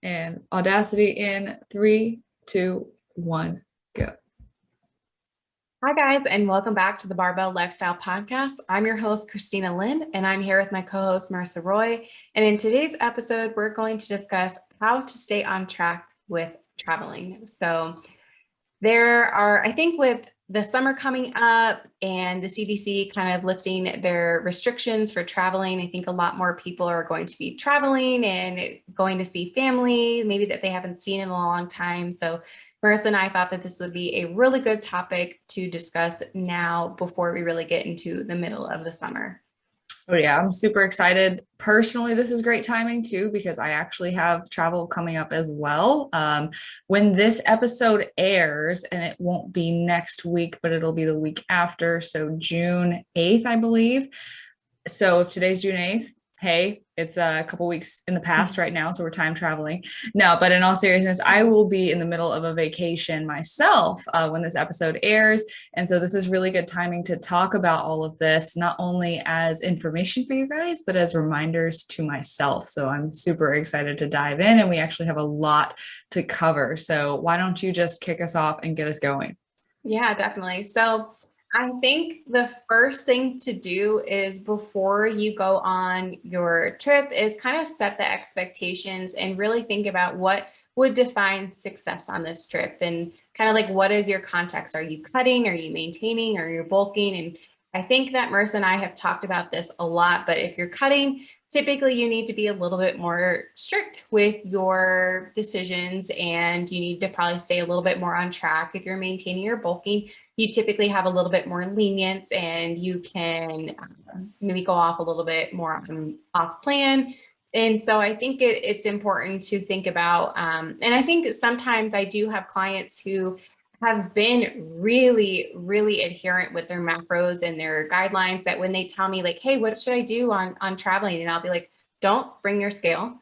And Audacity in 3, 2, 1, go. Hi, guys, and welcome back to the Barbell Lifestyle Podcast. I'm your host, Christina Lynn, and I'm here with my co-host, Marissa Roy. And in today's episode, we're going to discuss how to stay on track with traveling. So I think with the summer coming up and the CDC kind of lifting their restrictions for traveling, I think a lot more people are going to be traveling and going to see family, maybe that they haven't seen in a long time. So Marissa and I thought that this would be a really good topic to discuss now before we really get into the middle of the summer. Oh yeah, I'm super excited. Personally, this is great timing too, because I actually have travel coming up as well. When this episode airs, and it won't be next week, but it'll be the week after. So June 8th, I believe. So if today's June 8th, hey, it's a couple weeks in the past right now, so we're time traveling. No, but in all seriousness, I will be in the middle of a vacation myself when this episode airs. And so this is really good timing to talk about all of this, not only as information for you guys, but as reminders to myself. So I'm super excited to dive in, and we actually have a lot to cover. So why don't you just kick us off and get us going? Yeah, definitely. So I think the first thing to do is before you go on your trip is kind of set the expectations and really think about what would define success on this trip and kind of like what is your context? Are you cutting? Are you maintaining? Are you bulking? And I think that Marissa and I have talked about this a lot, but if you're cutting, typically you need to be a little bit more strict with your decisions and you need to probably stay a little bit more on track. If you're maintaining or bulking, you typically have a little bit more lenience and you can maybe go off a little bit more off plan. And so I think it's important to think about, and I think sometimes I do have clients who have been really, really adherent with their macros and their guidelines that when they tell me like, hey, what should I do on traveling? And I'll be like, don't bring your scale.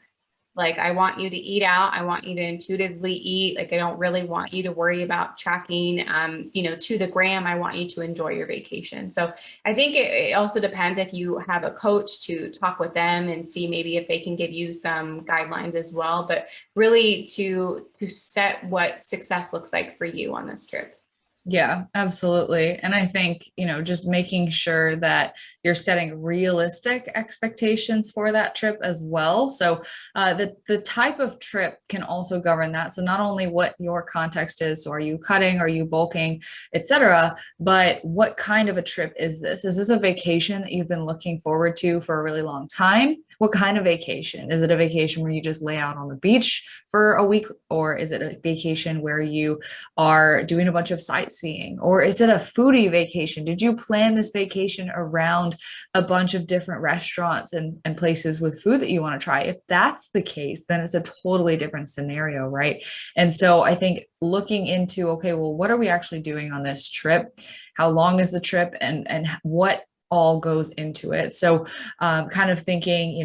Like, I want you to eat out. I want you to intuitively eat. Like, I don't really want you to worry about tracking, to the gram. I want you to enjoy your vacation. So I think it also depends if you have a coach to talk with them and see maybe if they can give you some guidelines as well, but really to set what success looks like for you on this trip. Yeah, absolutely. And I think, just making sure that you're setting realistic expectations for that trip as well. So the type of trip can also govern that. So not only what your context is, so are you cutting, are you bulking, etc., but what kind of a trip is this? Is this a vacation that you've been looking forward to for a really long time? What kind of vacation? Is it a vacation where you just lay out on the beach for a week, or is it a vacation where you are doing a bunch of sightseeing, or is it a foodie vacation? Did you plan this vacation around a bunch of different restaurants and places with food that you want to try? If that's the case, then it's a totally different scenario, right? And so I think looking into, okay, well, what are we actually doing on this trip? How long is the trip, and what all goes into it? So kind of thinking,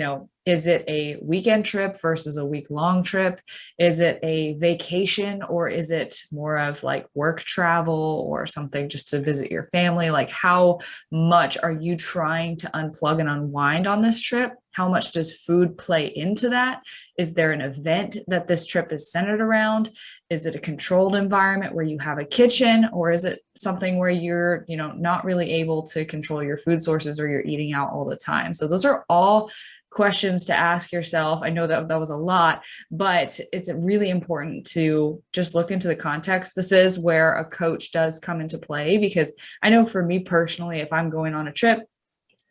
is it a weekend trip versus a week-long trip? Is it a vacation, or is it more of like work travel or something just to visit your family? Like, how much are you trying to unplug and unwind on this trip? How much does food play into that? Is there an event that this trip is centered around? Is it a controlled environment where you have a kitchen, or is it something where you're, not really able to control your food sources, or you're eating out all the time? So those are all questions to ask yourself. I know that was a lot, but it's really important to just look into the context. This is where a coach does come into play, because I know for me personally, if I'm going on a trip,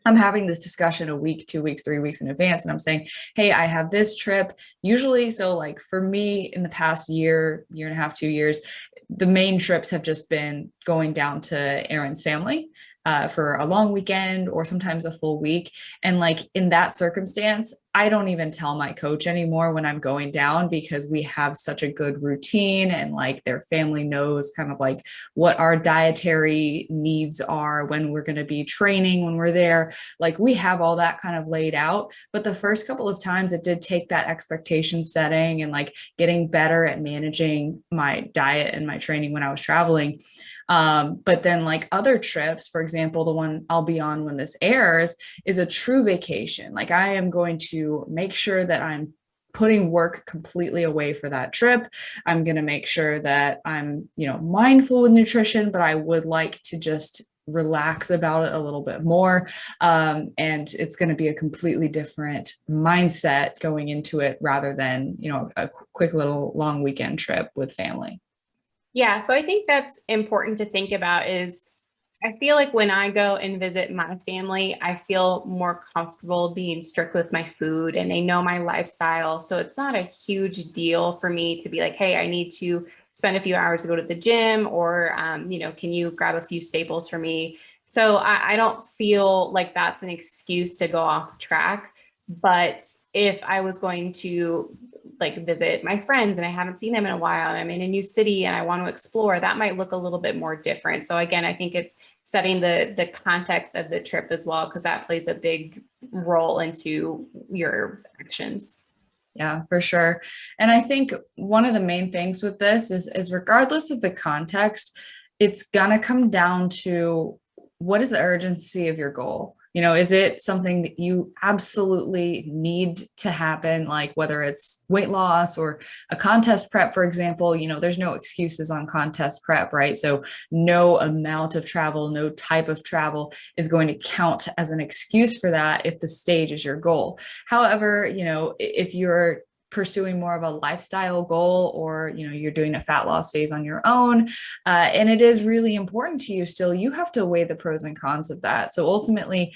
I'm having this discussion a week, 2 weeks, 3 weeks in advance. And I'm saying, hey, I have this trip. Usually, so like for me in the past year and a half, 2 years, the main trips have just been going down to Aaron's family for a long weekend or sometimes a full week. And like in that circumstance, I don't even tell my coach anymore when I'm going down, because we have such a good routine, and like their family knows kind of like what our dietary needs are, when we're going to be training, when we're there. Like we have all that kind of laid out. But the first couple of times it did take that expectation setting and like getting better at managing my diet and my training when I was traveling. But then like other trips, for example, the one I'll be on when this airs is a true vacation. Like I am going to make sure that I'm putting work completely away for that trip. I'm going to make sure that I'm, mindful with nutrition, but I would like to just relax about it a little bit more. And it's going to be a completely different mindset going into it rather than, a quick little long weekend trip with family. Yeah, so I think that's important to think about is I feel like when I go and visit my family, I feel more comfortable being strict with my food and they know my lifestyle. So it's not a huge deal for me to be like, hey, I need to spend a few hours to go to the gym or, can you grab a few staples for me? So I don't feel like that's an excuse to go off track. But if I was going to like visit my friends and I haven't seen them in a while and I'm in a new city and I want to explore, that might look a little bit more different. So again, I think it's setting the context of the trip as well, because that plays a big role into your actions. Yeah, for sure. And I think one of the main things with this is regardless of the context, it's gonna come down to what is the urgency of your goal? Is it something that you absolutely need to happen, like whether it's weight loss or a contest prep, for example, there's no excuses on contest prep, right? So no amount of travel, no type of travel is going to count as an excuse for that if the stage is your goal. However, if you're pursuing more of a lifestyle goal or you're doing a fat loss phase on your own, and it is really important to you still, you have to weigh the pros and cons of that. So ultimately,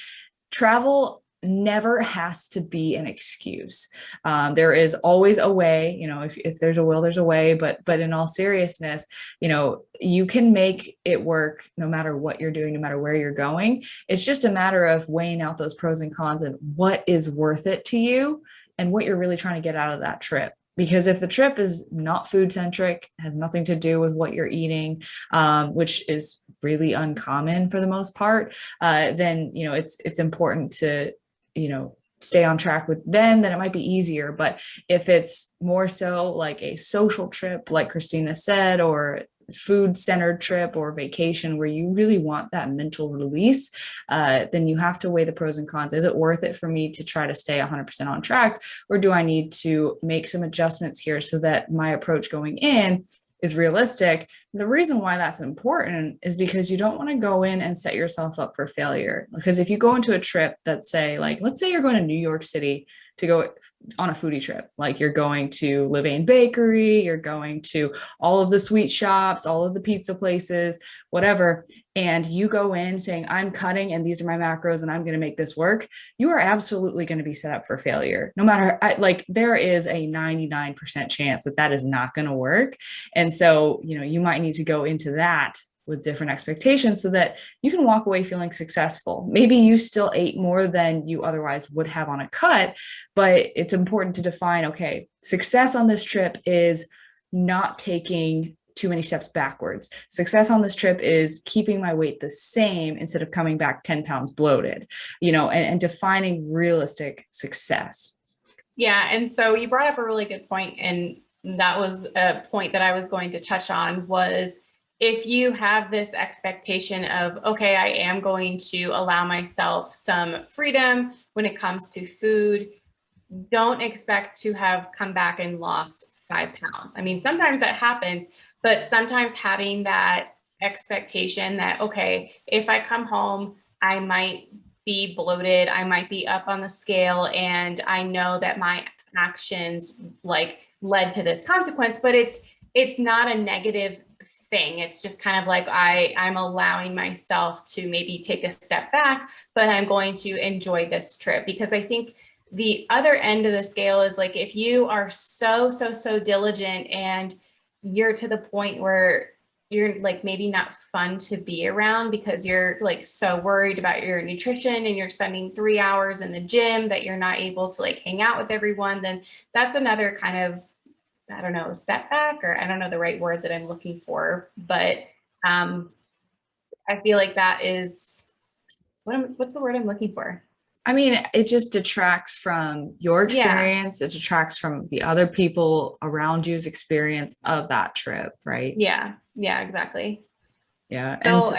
travel never has to be an excuse. There is always a way, if there's a will, there's a way, but in all seriousness, you can make it work no matter what you're doing, no matter where you're going. It's just a matter of weighing out those pros and cons and what is worth it to you and what you're really trying to get out of that trip. Because if the trip is not food centric, has nothing to do with what you're eating, which is really uncommon for the most part, then it's important to stay on track with them. Then it might be easier. But if it's more so like a social trip, like Christina said, or food centered trip or vacation where you really want that mental release, then you have to weigh the pros and cons. Is it worth it for me to try to stay 100% on track? Or do I need to make some adjustments here so that my approach going in is realistic? The reason why that's important is because you don't want to go in and set yourself up for failure. Because if you go into a trip that say, like, let's say you're going to New York City to go on a foodie trip, like you're going to Levain Bakery, you're going to all of the sweet shops, all of the pizza places, whatever, and you go in saying, I'm cutting and these are my macros and I'm going to make this work, you are absolutely going to be set up for failure. No matter, like, there is a 99% chance that that is not going to work. And so, you might need to go into that with different expectations so that you can walk away feeling successful. Maybe you still ate more than you otherwise would have on a cut, but it's important to define, okay, success on this trip is not taking too many steps backwards. Success on this trip is keeping my weight the same instead of coming back 10 pounds bloated, and defining realistic success. Yeah. And so you brought up a really good point, and that was a point that I was going to touch on was if you have this expectation of, okay, I am going to allow myself some freedom when it comes to food, don't expect to have come back and lost 5 pounds. I mean, sometimes that happens, but sometimes having that expectation that, okay, if I come home, I might be bloated, I might be up on the scale, and I know that my actions like led to this consequence, but it's not a negative thing. It's just kind of like I'm allowing myself to maybe take a step back, but I'm going to enjoy this trip. Because I think the other end of the scale is like, if you are so diligent and you're to the point where you're like maybe not fun to be around because you're like so worried about your nutrition and you're spending 3 hours in the gym that you're not able to like hang out with everyone, then that's another kind of, I don't know, setback, or I don't know the right word that I'm looking for, but I feel like that is what's the word I'm looking for? I mean, it just detracts from your experience. Yeah. It detracts from the other people around you's experience of that trip, right? Yeah, exactly. Yeah. So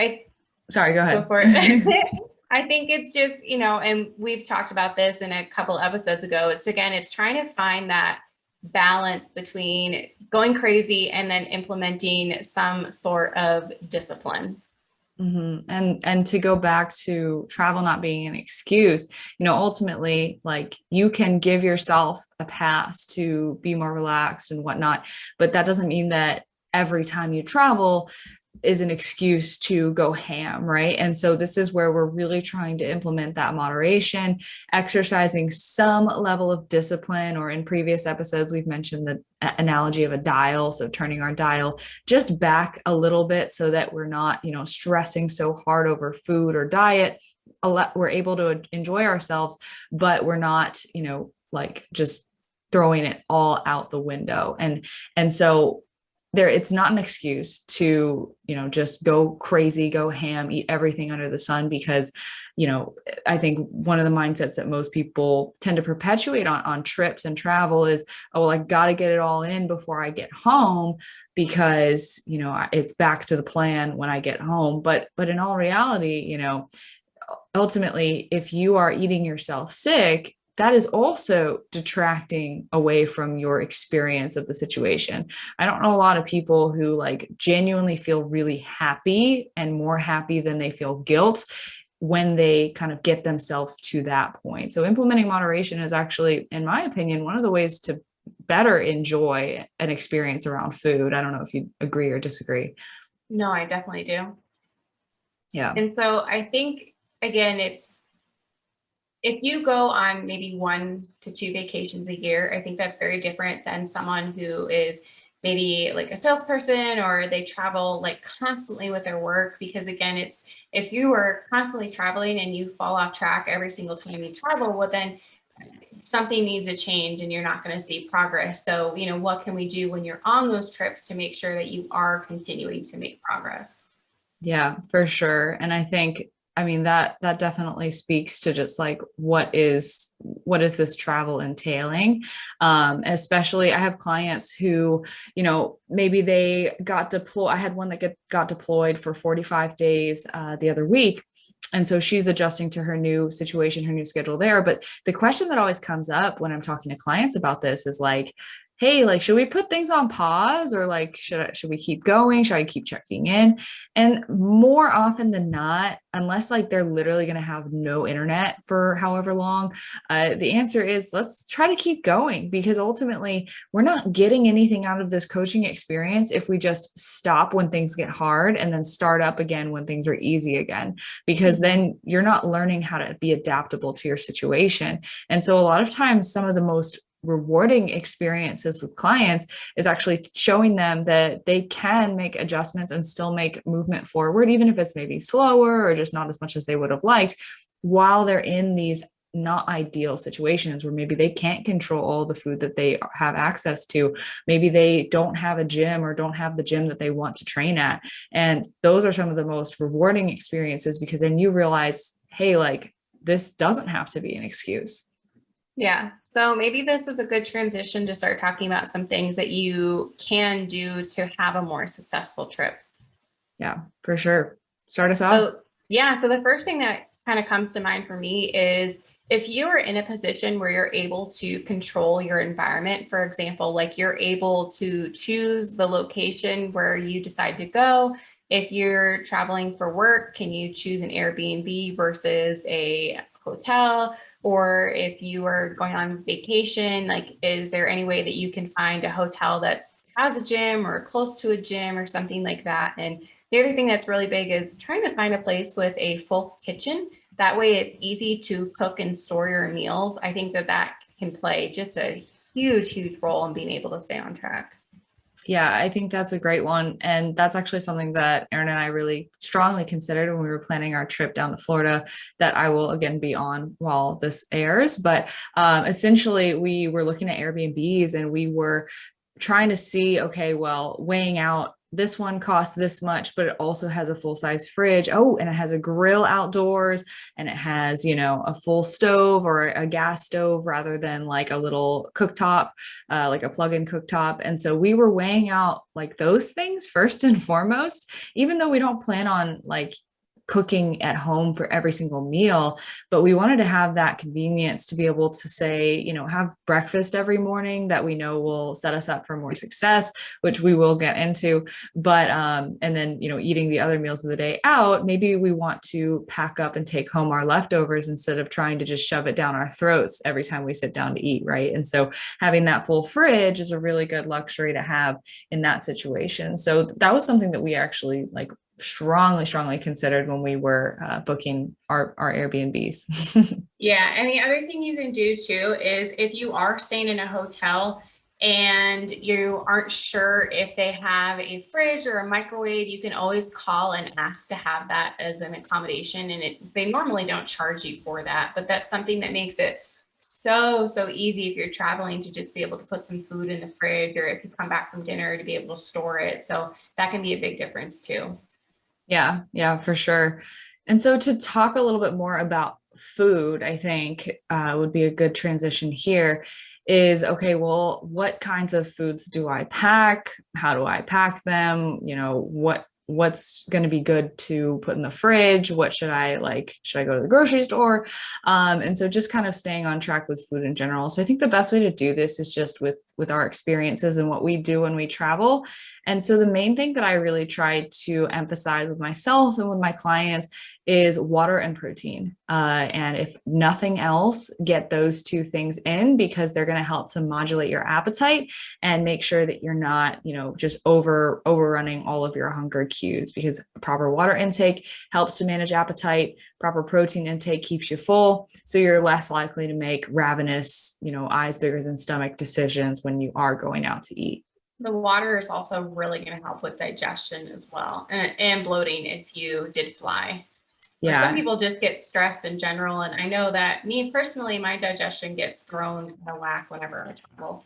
sorry, go ahead. Go for it. I think it's just, and we've talked about this in a couple episodes ago. It's trying to find that balance between going crazy and then implementing some sort of discipline. And to go back to travel not being an excuse, ultimately, like you can give yourself a pass to be more relaxed and whatnot, but that doesn't mean that every time you travel is an excuse to go ham, right? And so this is where we're really trying to implement that moderation, exercising some level of discipline, or in previous episodes, we've mentioned the analogy of a dial. So turning our dial just back a little bit so that we're not, stressing so hard over food or diet. We're able to enjoy ourselves, but we're not, like just throwing it all out the window. And so it's not an excuse to, just go crazy, go ham, eat everything under the sun, because, I think one of the mindsets that most people tend to perpetuate on trips and travel is, oh, well, I got to get it all in before I get home because, it's back to the plan when I get home. But in all reality, ultimately, if you are eating yourself sick, that is also detracting away from your experience of the situation. I don't know a lot of people who like genuinely feel really happy and more happy than they feel guilt when they kind of get themselves to that point. So implementing moderation is actually, in my opinion, one of the ways to better enjoy an experience around food. I don't know if you agree or disagree. No, I definitely do. Yeah. And so I think, again, if you go on maybe 1 to 2 vacations a year, I think that's very different than someone who is maybe like a salesperson, or they travel like constantly with their work. Because again, if you are constantly traveling and you fall off track every single time you travel, well, then something needs a change and you're not going to see progress. So, what can we do when you're on those trips to make sure that you are continuing to make progress? Yeah, for sure. And I think, I mean, that definitely speaks to just like what is this travel entailing? Especially I have clients who, maybe they got deployed. I had one that got deployed for 45 days the other week. And so she's adjusting to her new situation, her new schedule there. But the question that always comes up when I'm talking to clients about this is like, hey, like, should we put things on pause, or like, should we keep going? Should I keep checking in? And more often than not, unless like they're literally going to have no internet for however long, the answer is let's try to keep going, because ultimately we're not getting anything out of this coaching experience if we just stop when things get hard and then start up again when things are easy again, because then you're not learning how to be adaptable to your situation. And so a lot of times, some of the most rewarding experiences with clients is actually showing them that they can make adjustments and still make movement forward, even if it's maybe slower or just not as much as they would have liked, while they're in these not ideal situations where maybe they can't control all the food that they have access to. Maybe they don't have a gym or don't have the gym that they want to train at. And those are some of the most rewarding experiences, because then you realize, hey, like this doesn't have to be an excuse. Yeah. So maybe this is a good transition to start talking about some things that you can do to have a more successful trip. Yeah, for sure. Start us off. So, yeah. So the first thing that kind of comes to mind for me is if you are in a position where you're able to control your environment, for example, like you're able to choose the location where you decide to go. If you're traveling for work, can you choose an Airbnb versus a hotel? Or if you are going on vacation, like, is there any way that you can find a hotel that has a gym or close to a gym or something like that? And the other thing that's really big is trying to find a place with a full kitchen. That way it's easy to cook and store your meals. I think that can play just a huge, huge role in being able to stay on track. Yeah, I think that's a great one. And that's actually something that Erin and I really strongly considered when we were planning our trip down to Florida, that I will again be on while this airs. But essentially, we were looking at Airbnbs and we were trying to see, okay, well, weighing out this one costs this much, but it also has a full size fridge. Oh, and it has a grill outdoors, and it has, a full stove or a gas stove rather than like a little cooktop, like a plug-in cooktop. And so we were weighing out like those things first and foremost, even though we don't plan on like cooking at home for every single meal, but we wanted to have that convenience to be able to say, have breakfast every morning that we know will set us up for more success, which we will get into. But, and then, eating the other meals of the day out, maybe we want to pack up and take home our leftovers instead of trying to just shove it down our throats every time we sit down to eat, right? And so having that full fridge is a really good luxury to have in that situation. So that was something that we actually strongly considered when we were booking our Airbnbs. Yeah, and the other thing you can do too is if you are staying in a hotel and you aren't sure if they have a fridge or a microwave, you can always call and ask to have that as an accommodation. And they normally don't charge you for that, but that's something that makes it so easy if you're traveling to just be able to put some food in the fridge, or if you come back from dinner to be able to store it. So that can be a big difference too. Yeah, for sure. And so to talk a little bit more about food, I think would be a good transition here is, okay, well, what kinds of foods do I pack? How do I pack them? What's going to be good to put in the fridge? What should I like? Should I go to the grocery store? And so just kind of staying on track with food in general. So I think the best way to do this is just with our experiences and what we do when we travel. And so the main thing that I really try to emphasize with myself and with my clients is water and protein. And if nothing else, get those two things in, because they're going to help to modulate your appetite and make sure that you're not, just overrunning all of your hunger cues, because proper water intake helps to manage appetite. Proper protein intake keeps you full. So you're less likely to make ravenous, eyes bigger than stomach decisions when you are going out to eat. The water is also really going to help with digestion as well, and bloating if you did fly. Or some people just get stressed in general. And I know that me personally, my digestion gets thrown out of whack whenever I travel.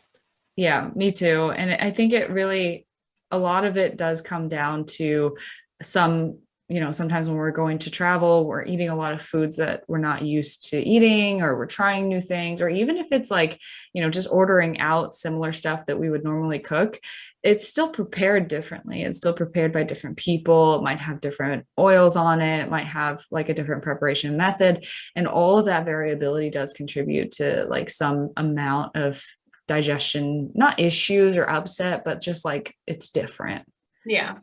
Yeah, me too. And I think a lot of it does come down to sometimes when we're going to travel, we're eating a lot of foods that we're not used to eating, or we're trying new things, or even if it's just ordering out similar stuff that we would normally cook, it's still prepared differently. It's still prepared by different people. It might have different oils on it. It might have a different preparation method. And all of that variability does contribute to some amount of digestion, not issues or upset, but just it's different. Yeah.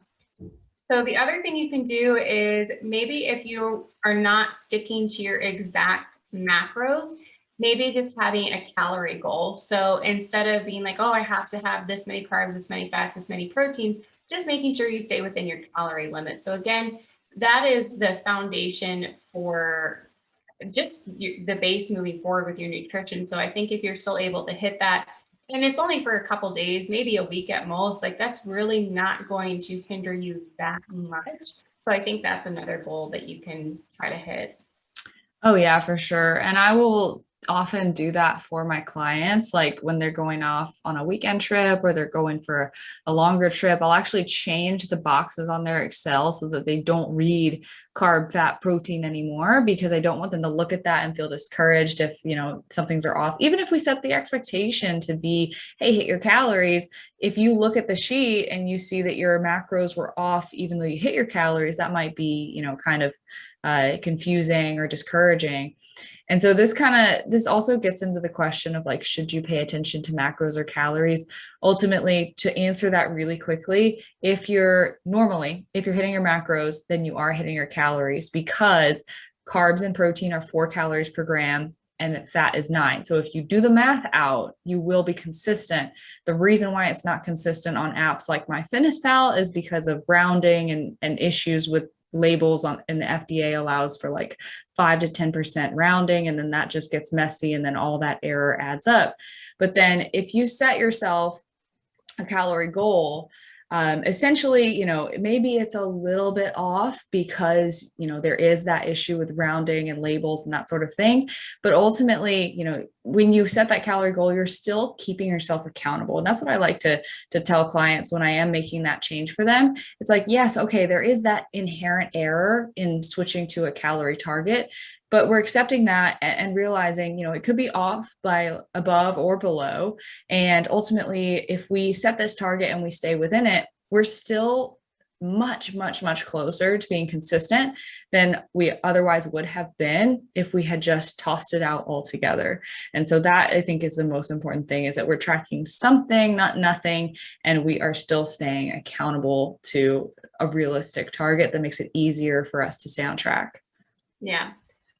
So the other thing you can do is, maybe if you are not sticking to your exact macros, maybe just having a calorie goal. So instead of being like, oh, I have to have this many carbs, this many fats, this many proteins, just making sure you stay within your calorie limit. So again, that is the foundation for just the base moving forward with your nutrition. So I think if you're still able to hit that, and it's only for a couple days, maybe a week at most, that's really not going to hinder you that much. So I think that's another goal that you can try to hit. Oh yeah, for sure. And I will often do that for my clients, like when they're going off on a weekend trip or they're going for a longer trip. I'll actually change the boxes on their Excel so that they don't read carb, fat, protein anymore, because I don't want them to look at that and feel discouraged if something's are off. Even if we set the expectation to be, hey, hit your calories, if you look at the sheet and you see that your macros were off even though you hit your calories, that might be kind of confusing or discouraging. And so this also gets into the question of should you pay attention to macros or calories? Ultimately, to answer that really quickly, if you're hitting your macros, then you are hitting your calories, because carbs and protein are 4 calories per gram and fat is 9. So if you do the math out, you will be consistent. The reason why it's not consistent on apps like MyFitnessPal is because of rounding and issues with labels and the FDA allows for 5 to 10% rounding, and then that just gets messy, and then all that error adds up. But then if you set yourself a calorie goal, essentially, maybe it's a little bit off because, there is that issue with rounding and labels and that sort of thing. But ultimately, when you set that calorie goal, you're still keeping yourself accountable. And that's what I like to tell clients when I am making that change for them. It's yes, okay, there is that inherent error in switching to a calorie target, but we're accepting that and realizing, it could be off by above or below. And ultimately, if we set this target and we stay within it, we're still much closer to being consistent than we otherwise would have been if we had just tossed it out altogether. And so that, I think, is the most important thing, is that we're tracking something, not nothing, and we are still staying accountable to a realistic target that makes it easier for us to stay on track. Yeah.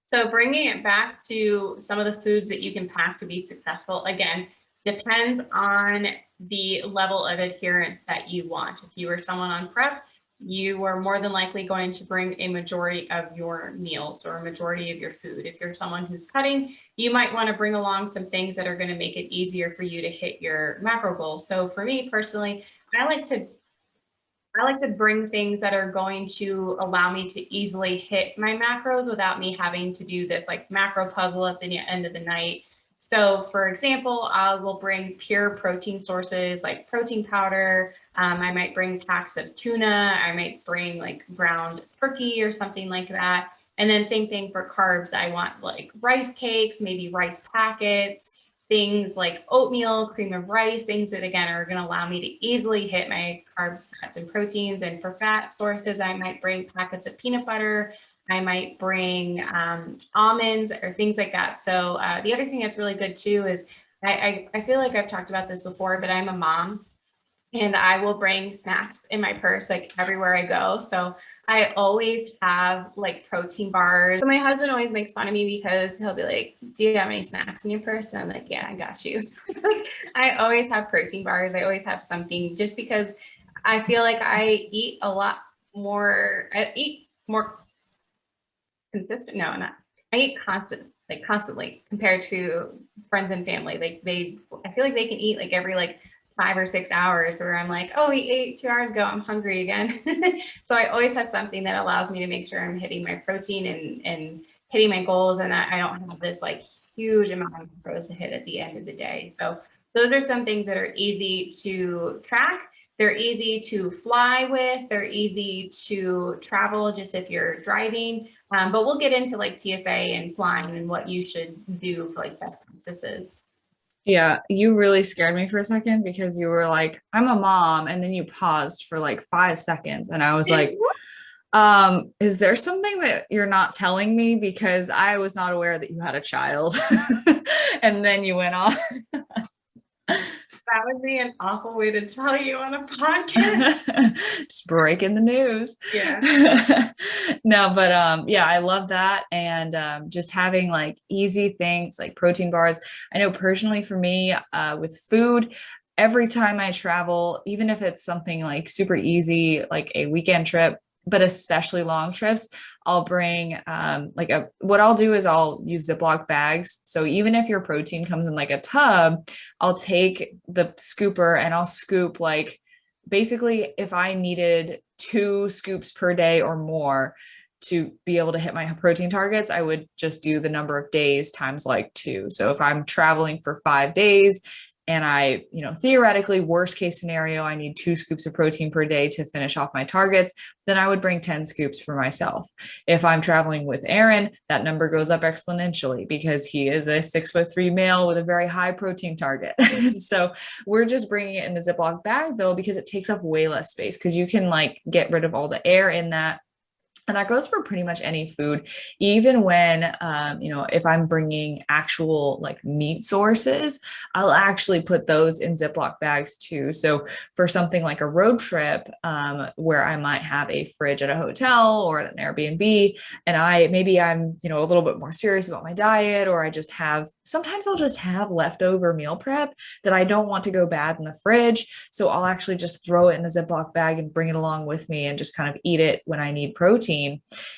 So bringing it back to some of the foods that you can pack to be successful, again, depends on the level of adherence that you want. If you were someone on prep, you are more than likely going to bring a majority of your meals or a majority of your food. If you're someone who's cutting, you might want to bring along some things that are going to make it easier for you to hit your macro goals. So for me personally, I like to bring things that are going to allow me to easily hit my macros without me having to do this like macro puzzle at the end of the night. So for example, I will bring pure protein sources like protein powder. I might bring packs of tuna. I might bring like ground turkey or something like that. And then same thing for carbs. I want like rice cakes, maybe rice packets, things like oatmeal, cream of rice, things that again are going to allow me to easily hit my carbs, fats, and proteins. And for fat sources, I might bring packets of peanut butter. I might bring almonds or things like that. So the other thing that's really good too is I feel like I've talked about this before, but I'm a mom and I will bring snacks in my purse like everywhere I go. So I always have like protein bars. So my husband always makes fun of me because he'll be like, do you have any snacks in your purse? And I'm like, yeah, I got you. Like I always have protein bars. I always have something just because I feel like I eat a lot more. I eat more consistent. No, not. I eat constantly compared to friends and family. I feel like they can eat like every like 5 or 6 hours, where I'm like, oh, we ate 2 hours ago. I'm hungry again. So I always have something that allows me to make sure I'm hitting my protein and hitting my goals, and I don't have this like huge amount of macros to hit at the end of the day. So those are some things that are easy to track. They're easy to fly with. They're easy to travel just if you're driving. But we'll get into like TFA and flying and what you should do for like best practices. Yeah, you really scared me for a second because you were like, I'm a mom, and then you paused for like 5 seconds, and I was like, is there something that you're not telling me? Because I was not aware that you had a child. And then you went on. That would be an awful way to tell you on a podcast. Just breaking the news. Yeah. No, but yeah, I love that. And just having like easy things like protein bars. I know personally for me, with food, every time I travel, even if it's something like super easy, like a weekend trip, but especially long trips, I'll bring what I'll do is I'll use Ziploc bags. So even if your protein comes in like a tub, I'll take the scooper and I'll scoop like basically if I needed 2 scoops per day or more to be able to hit my protein targets, I would just do the number of days times like 2. So if I'm traveling for 5 days and I, theoretically, worst case scenario, I need 2 scoops of protein per day to finish off my targets, then I would bring 10 scoops for myself. If I'm traveling with Aaron, that number goes up exponentially because he is a 6'3" male with a very high protein target. So we're just bringing it in a Ziploc bag though, because it takes up way less space because you can like get rid of all the air in that. And that goes for pretty much any food, even when, if I'm bringing actual like meat sources, I'll actually put those in Ziploc bags too. So for something like a road trip, where I might have a fridge at a hotel or at an Airbnb, and I'm, a little bit more serious about my diet, or sometimes I'll just have leftover meal prep that I don't want to go bad in the fridge. So I'll actually just throw it in a Ziploc bag and bring it along with me and just kind of eat it when I need protein.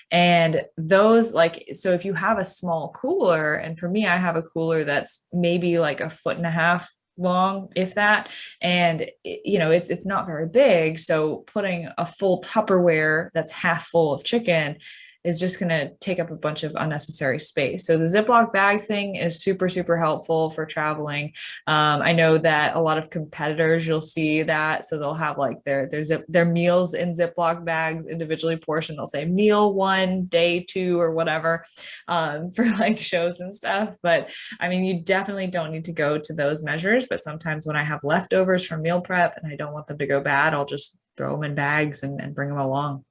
And those so if you have a small cooler, and for me, I have a cooler that's maybe like 1.5 feet long, if that, and it's not very big. So putting a full Tupperware that's half full of chicken is just going to take up a bunch of unnecessary space. So the Ziploc bag thing is super, super helpful for traveling. I know that a lot of competitors, you'll see that. So they'll have like their meals in Ziploc bags, individually portioned. They'll say meal 1, day 2, or whatever, for like shows and stuff. But I mean, you definitely don't need to go to those measures. But sometimes when I have leftovers from meal prep and I don't want them to go bad, I'll just throw them in bags and bring them along.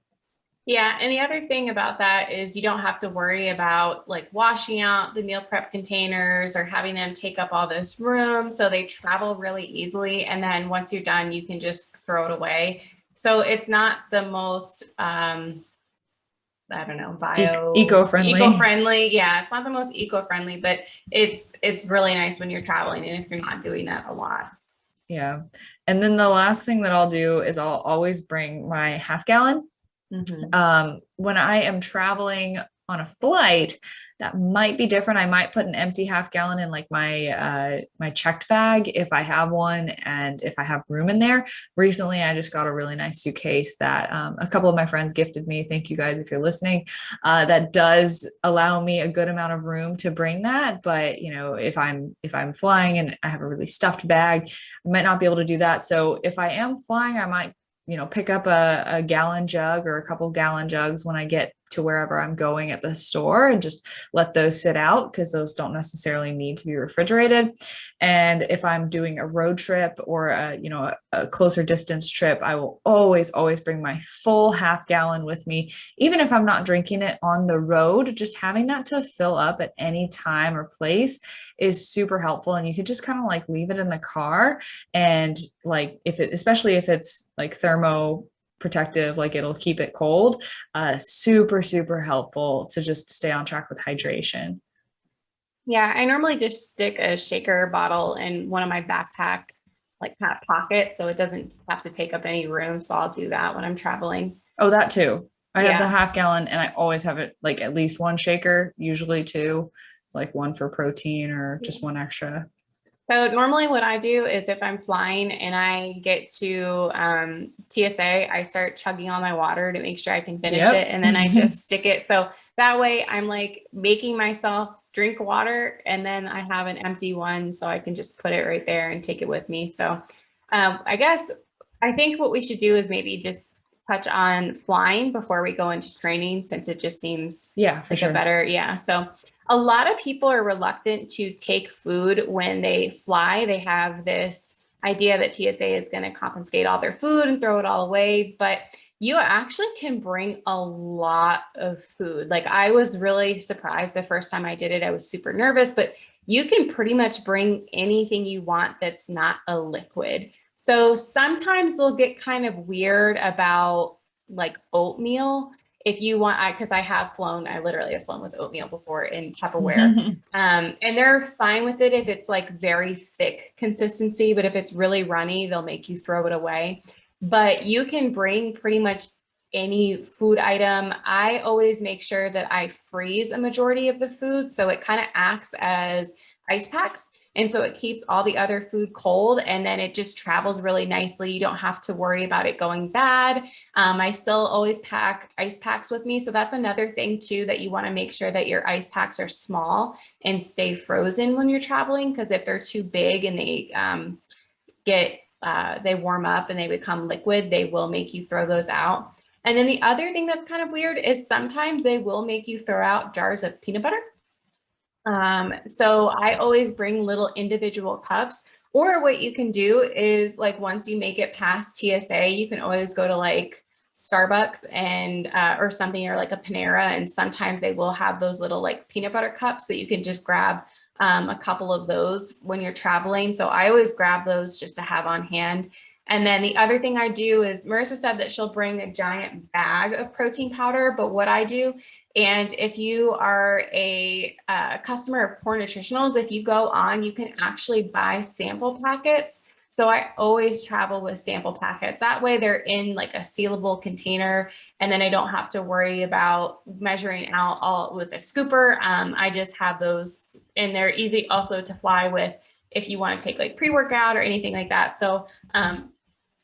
Yeah, and the other thing about that is you don't have to worry about like washing out the meal prep containers or having them take up all this room. So they travel really easily. And then once you're done, you can just throw it away. So it's not the most I don't know, Eco-friendly. eco-friendly. Yeah, it's not the most eco-friendly, but it's really nice when you're traveling and if you're not doing that a lot. Yeah. And then the last thing that I'll do is I'll always bring my half gallon. Mhm. When I am traveling on a flight, that might be different. I might put an empty half gallon in like my checked bag if I have one and if I have room in there. Recently, I just got a really nice suitcase that a couple of my friends gifted me. Thank you guys if you're listening. That does allow me a good amount of room to bring that. But you know, if I'm flying and I have a really stuffed bag, I might not be able to do that. So if I am flying, I might pick up a gallon jug or a couple gallon jugs when I get to wherever I'm going at the store and just let those sit out because those don't necessarily need to be refrigerated. And if I'm doing a road trip or a closer distance trip, I will always bring my full half gallon with me, even if I'm not drinking it on the road. Just having that to fill up at any time or place is super helpful. And you could just kind of like leave it in the car and like especially if it's like thermo protective, like it'll keep it cold. Super helpful to just stay on track with hydration. Yeah, I normally just stick a shaker bottle in one of my backpack like kind of pockets so it doesn't have to take up any room. So I'll do that when I'm traveling. Oh, that too. I have the Yeah. half gallon and I always have it like at least one shaker, usually two, like one for protein or just one extra. So normally what I do is if I'm flying and I get to TSA, I start chugging all my water to make sure I can finish it. Yep. And then I just stick it. So that way I'm like making myself drink water and then I have an empty one so I can just put it right there and take it with me. So I guess I think what we should do is maybe just touch on flying before we go into training since it just seems Yeah, for like a sure. better, yeah. So a lot of people are reluctant to take food when they fly. They have this idea that TSA is going to confiscate all their food and throw it all away, but you actually can bring a lot of food. Like I was really surprised the first time I did it. I was super nervous, but you can pretty much bring anything you want that's not a liquid. So sometimes they'll get kind of weird about like oatmeal if you want, because I literally have flown with oatmeal before in Tupperware. And they're fine with it if it's like very thick consistency, but if it's really runny, they'll make you throw it away. But you can bring pretty much any food item. I always make sure that I freeze a majority of the food. So it kind of acts as ice packs. And so it keeps all the other food cold and then it just travels really nicely. You don't have to worry about it going bad. I still always pack ice packs with me. So that's another thing too, that you want to make sure that your ice packs are small and stay frozen when you're traveling. Because if they're too big and they warm up and they become liquid, they will make you throw those out. And then the other thing that's kind of weird is sometimes they will make you throw out jars of peanut butter. So I always bring little individual cups, or what you can do is like once you make it past TSA, you can always go to like Starbucks and or something or like a Panera, and sometimes they will have those little like peanut butter cups that you can just grab a couple of those when you're traveling. So I always grab those just to have on hand. And then the other thing I do is Marissa said that she'll bring a giant bag of protein powder, but what I do, and if you are a customer of Core Nutritionals, if you go on, you can actually buy sample packets. So I always travel with sample packets. That way they're in like a sealable container and then I don't have to worry about measuring out all with a scooper. I just have those and they're easy also to fly with if you want to take like pre-workout or anything like that. So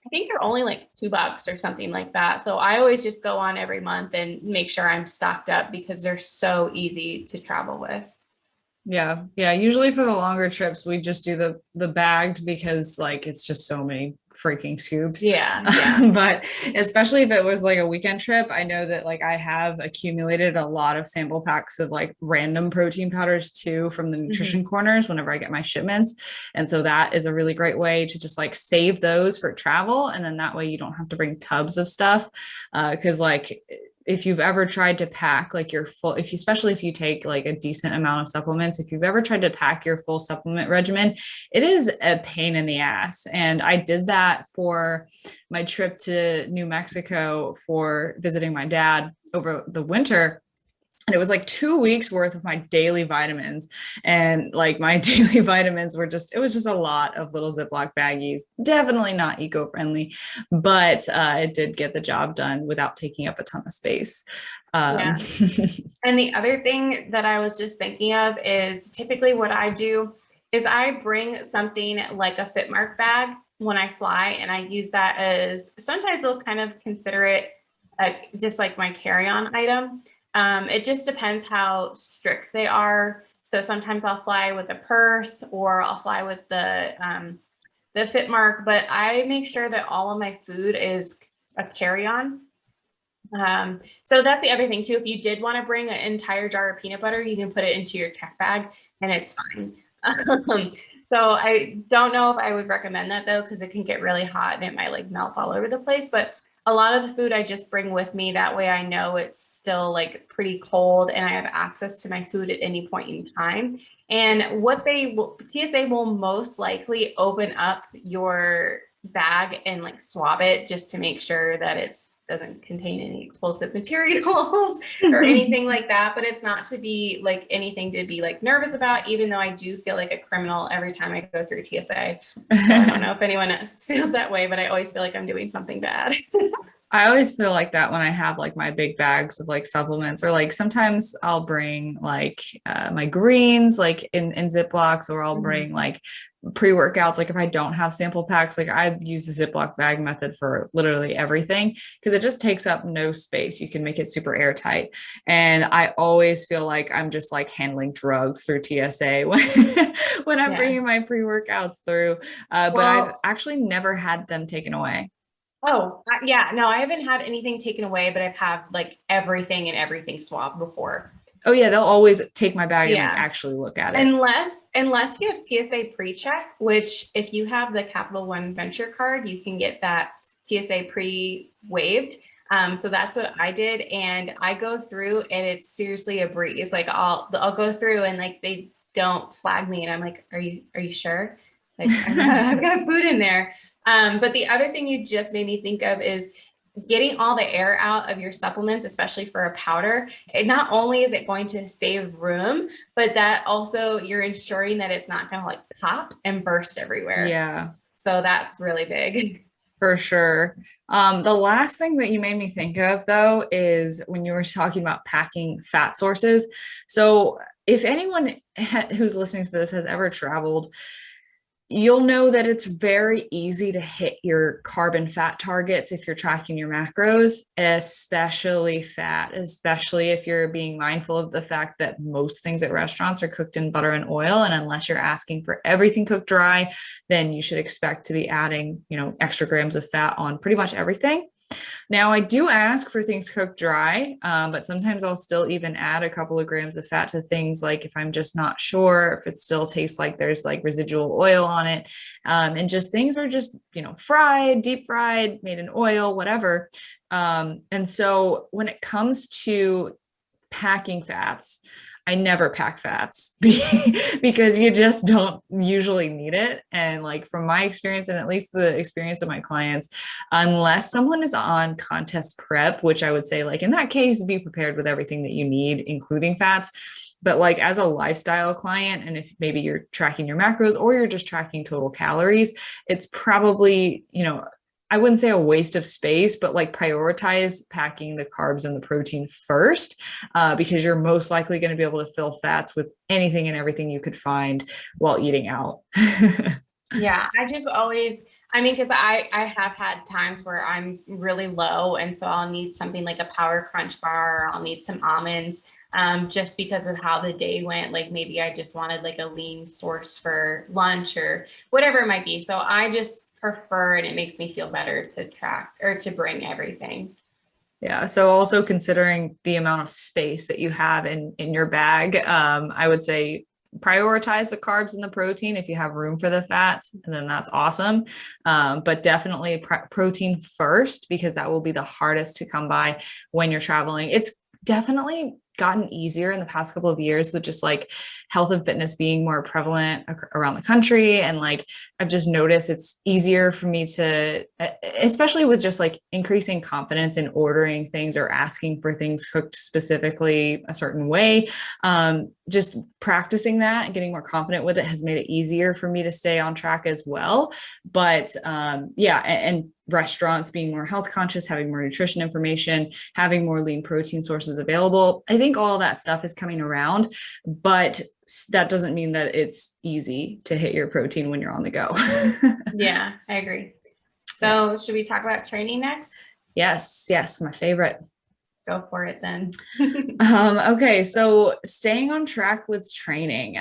I think they're only like $2 or something like that. So I always just go on every month and make sure I'm stocked up because they're so easy to travel with. Yeah. Yeah. Usually for the longer trips, we just do the bagged because like it's just so many freaking scoops. Yeah, yeah. But especially if it was like a weekend trip, I know that like I have accumulated a lot of sample packs of like random protein powders too from the Mhm. nutrition corners whenever I get my shipments. And so that is a really great way to just like save those for travel. And then that way you don't have to bring tubs of stuff. Cause like if you've ever tried to pack like your full, if you, especially if you take like a decent amount of supplements, if you've ever tried to pack your full supplement regimen, it is a pain in the ass. And I did that for my trip to New Mexico for visiting my dad over the winter, and it was like 2 weeks worth of my daily vitamins, and like my daily vitamins were just, it was just a lot of little Ziploc baggies, definitely not eco-friendly, but it did get the job done without taking up a ton of space. um, Yeah. And the other thing that I was just thinking of is typically what I do is I bring something like a Fitmark bag when I fly, and I use that as sometimes they'll kind of consider it just like my carry-on item. It just depends how strict they are. So sometimes I'll fly with a purse or I'll fly with the Fitmark, but I make sure that all of my food is a carry-on. So that's the other thing too. If you did want to bring an entire jar of peanut butter, you can put it into your tech bag and it's fine. So I don't know if I would recommend that though, because it can get really hot and it might like melt all over the place. But a lot of the food I just bring with me. That way I know it's still like pretty cold and I have access to my food at any point in time. And what they will, TSA will most likely open up your bag and like swab it just to make sure that it's doesn't contain any explosive materials or anything like that, but it's not to be like anything to be like nervous about, even though I do feel like a criminal every time I go through TSA. So I don't know if anyone else feels that way, but I always feel like I'm doing something bad. I always feel like that when I have like my big bags of like supplements, or like sometimes I'll bring like my greens like in Ziplocs, or I'll Mhm. bring like pre-workouts. Like if I don't have sample packs, like I use the Ziploc bag method for literally everything because it just takes up no space. You can make it super airtight. And I always feel like I'm just like handling drugs through TSA when I'm Yeah. bringing my pre-workouts through. But I've Well, actually never had them taken away. oh, yeah, no, I haven't had anything taken away, but I've had like everything and everything swabbed before. Oh yeah, they'll always take my bag and like Yeah. actually look at it. Unless you have TSA pre-check, which if you have the Capital One Venture card, you can get that TSA pre-waived. So that's what I did, and I go through, and it's seriously a breeze. Like I'll go through, and like they don't flag me, and I'm like, are you sure? Like I've got food in there. But the other thing you just made me think of is getting all the air out of your supplements, especially for a powder. It not only is it going to save room, but that also you're ensuring that it's not going to like pop and burst everywhere. Yeah, So that's really big. for sure. The last thing that you made me think of though is when you were talking about packing fat sources. So if anyone who's listening to this has ever traveled, you'll know that it's very easy to hit your carb and fat targets if you're tracking your macros, especially fat, especially if you're being mindful of the fact that most things at restaurants are cooked in butter and oil. And unless you're asking for everything cooked dry, then you should expect to be adding, extra grams of fat on pretty much everything. Now, I do ask for things cooked dry, but sometimes I'll still even add a couple of grams of fat to things like if I'm just not sure if it still tastes like there's like residual oil on it. And just things are just, fried, deep fried, made in oil, whatever. And so when it comes to packing fats, I never pack fats because you just don't usually need it. And like from my experience, and at least the experience of my clients, unless someone is on contest prep, which I would say, like in that case, be prepared with everything that you need, including fats. But like as a lifestyle client, and if maybe you're tracking your macros or you're just tracking total calories, it's probably, I wouldn't say a waste of space, but like prioritize packing the carbs and the protein first, because you're most likely going to be able to fill fats with anything and everything you could find while eating out. Yeah, I just always I mean, because I have had times where I'm really low, and so I'll need something like a Power Crunch bar, or I'll need some almonds, just because of how the day went. Like maybe I just wanted like a lean source for lunch or whatever it might be. So I just prefer, and it makes me feel better to track or to bring everything. Yeah. So also considering the amount of space that you have in your bag, I would say prioritize the carbs and the protein if you have room for the fats, and then that's awesome. But definitely protein first because that will be the hardest to come by when you're traveling. It's definitely gotten easier in the past couple of years with just like health and fitness being more prevalent around the country. And like I've just noticed it's easier for me to, especially with just like increasing confidence in ordering things or asking for things cooked specifically a certain way. Just practicing that and getting more confident with it has made it easier for me to stay on track as well. But yeah, and restaurants being more health conscious, having more nutrition information, having more lean protein sources available. I think all that stuff is coming around, but that doesn't mean that it's easy to hit your protein when you're on the go. Yeah, I agree. Yeah. So should we talk about training next? Yes, yes, my favorite. Go for it then. Okay, so staying on track with training.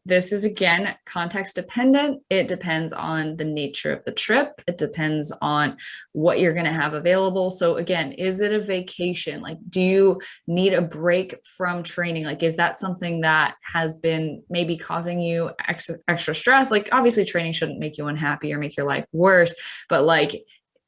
This is again context dependent. It depends on the nature of the trip. It depends on what you're going to have available. So again, is it a vacation? Like, do you need a break from training? Like, is that something that has been maybe causing you extra stress? Like, obviously, training shouldn't make you unhappy or make your life worse, but like,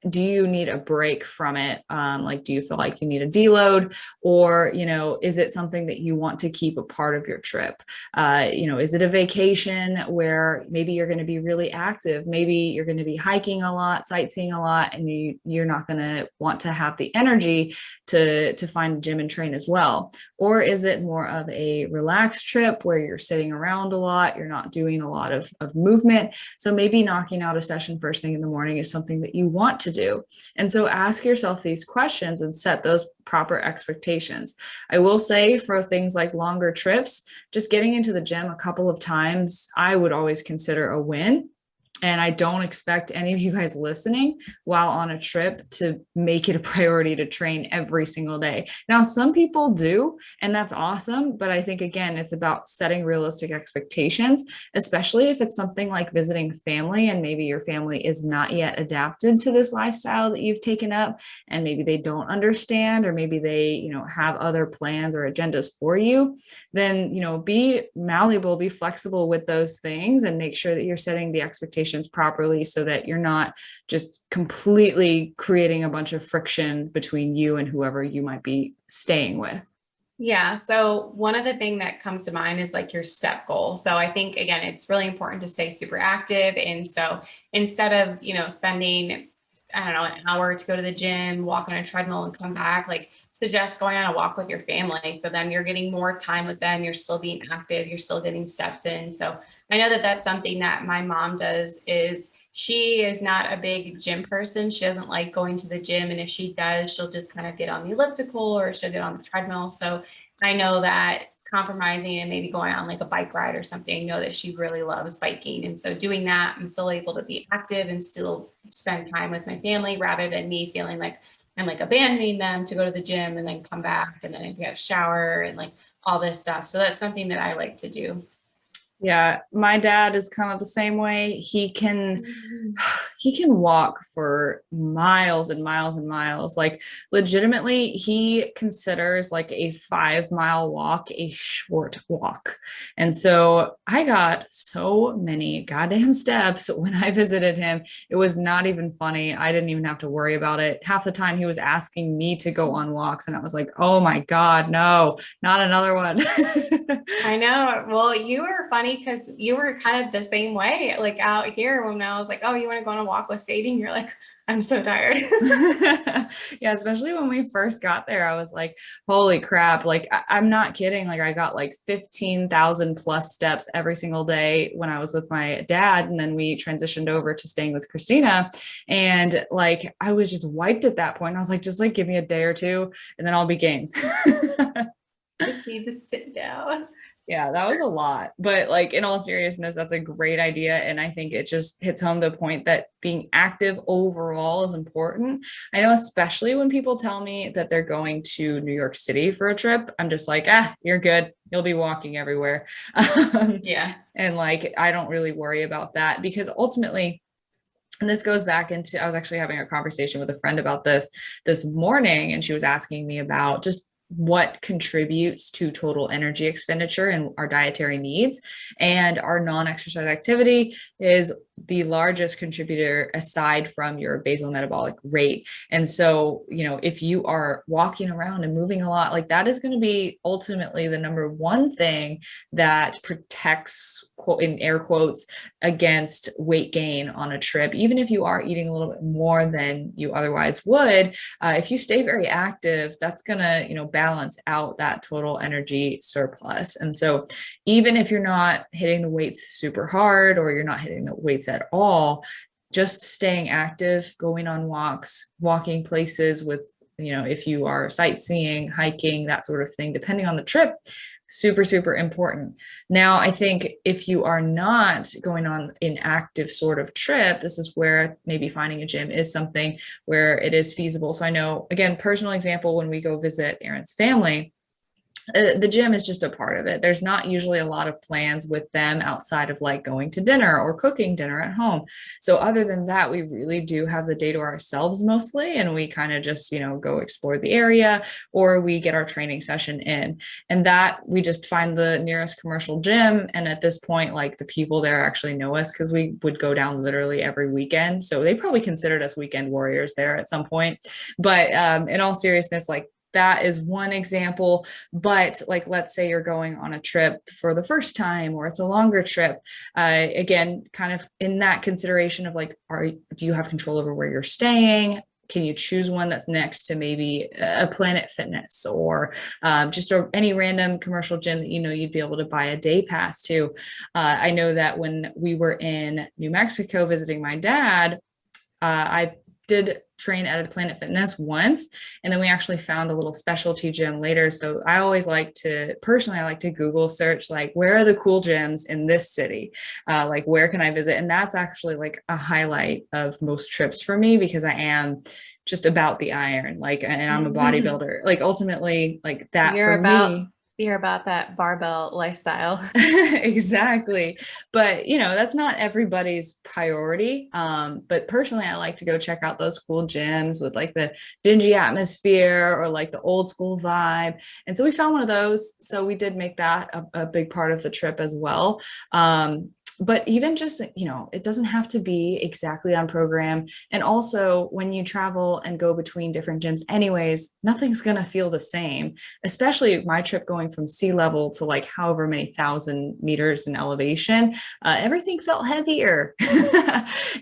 do you need a break from it? Like, do you feel like you need a deload, or, you know, is it something that you want to keep a part of your trip? You know, is it a vacation where maybe you're going to be really active? Maybe you're going to be hiking a lot, sightseeing a lot, and you're not going to want to have the energy to find a gym and train as well. Or is it more of a relaxed trip where you're sitting around a lot, you're not doing a lot of movement? So maybe knocking out a session first thing in the morning is something that you want to do. And so ask yourself these questions and set those proper expectations. I will say for things like longer trips, just getting into the gym a couple of times, I would always consider a win. And I don't expect any of you guys listening while on a trip to make it a priority to train every single day. Now, some people do, and that's awesome. But I think, again, it's about setting realistic expectations, especially if it's something like visiting family and maybe your family is not yet adapted to this lifestyle that you've taken up. And maybe they don't understand, or maybe they, you know, have other plans or agendas for you. Then, you know, be malleable, be flexible with those things, and make sure that you're setting the expectations properly so that you're not just completely creating a bunch of friction between you and whoever you might be staying with. Yeah. So one of the things that comes to mind is like your step goal. So I think again, it's really important to stay super active. And so instead of, you know, spending, I don't know, an hour to go to the gym, walk on a treadmill and come back, like suggest going on a walk with your family. So then you're getting more time with them. You're still being active. You're still getting steps in. So I know that that's something that my mom does. Is she is not a big gym person. She doesn't like going to the gym. And if she does, she'll just kind of get on the elliptical or she'll get on the treadmill. So I know that compromising and maybe going on like a bike ride or something, I know that she really loves biking. And so doing that, I'm still able to be active and still spend time with my family rather than me feeling like I'm like abandoning them to go to the gym and then come back and then I get a shower and like all this stuff. So that's something that I like to do. Yeah, my dad is kind of the same way. He can Mhm. he can walk for miles and miles and miles. Like legitimately, he considers like a 5 mile walk a short walk. And so I got so many goddamn steps when I visited him. It was not even funny. I didn't even have to worry about it. Half the time he was asking me to go on walks, and I was like, oh my God, no, not another one. I know. Well, you were funny because you were kind of the same way, like out here when I was like, oh, you want to go on a walk with Sadie? And you're like, I'm so tired. Yeah, especially when we first got there, I was like, holy crap. Like, I'm not kidding. Like, I got like 15,000 plus steps every single day when I was with my dad. And then we transitioned over to staying with Christina. And like, I was just wiped at that point. I was like, just like, give me a day or two and then I'll be game. Just need to sit down. Yeah, that was a lot. But like in all seriousness, that's a great idea. And I think it just hits home the point that being active overall is important. I know, especially when people tell me that they're going to New York City for a trip, I'm just like, you're good. You'll be walking everywhere. Yeah. And like, I don't really worry about that because ultimately, and this goes back into, I was actually having a conversation with a friend about this morning, and she was asking me about just what contributes to total energy expenditure and our dietary needs. And our non-exercise activity is the largest contributor aside from your basal metabolic rate. And so, if you are walking around and moving a lot, like that is going to be ultimately the number one thing that protects, in air quotes, against weight gain on a trip. Even if you are eating a little bit more than you otherwise would, if you stay very active, that's going to, balance out that total energy surplus. And so even if you're not hitting the weights super hard or you're not hitting the weights at all, just staying active, going on walks, walking places with, if you are sightseeing, hiking, that sort of thing, depending on the trip, super, super important. Now, I think if you are not going on an active sort of trip, this is where maybe finding a gym is something where it is feasible. So I know, again, personal example, when we go visit Aaron's family, the gym is just a part of it. There's not usually a lot of plans with them outside of like going to dinner or cooking dinner at home. So other than that, we really do have the day to ourselves mostly. And we kind of just, go explore the area or we get our training session in. And that we just find the nearest commercial gym. And at this point, like the people there actually know us because we would go down literally every weekend. So they probably considered us weekend warriors there at some point. But in all seriousness, like that is one example. But like, let's say you're going on a trip for the first time, or it's a longer trip. Again, kind of in that consideration of like, do you have control over where you're staying? Can you choose one that's next to maybe a Planet Fitness or just any random commercial gym that you'd be able to buy a day pass to? I know that when we were in New Mexico visiting my dad, I did train at a Planet Fitness once, and then we actually found a little specialty gym later. So I always personally, I like to Google search, like, where are the cool gyms in this city? Like, where can I visit? And that's actually like a highlight of most trips for me because I am just about the iron, like, and I'm a bodybuilder. Like, ultimately, like that You're for me. You're about that barbell lifestyle. Exactly. But, that's not everybody's priority. But personally, I like to go check out those cool gyms with like the dingy atmosphere or like the old school vibe. And so we found one of those. So we did make that a big part of the trip as well. But even just, it doesn't have to be exactly on program. And also when you travel and go between different gyms anyways, nothing's going to feel the same, especially my trip going from sea level to like however many thousand meters in elevation. Everything felt heavier.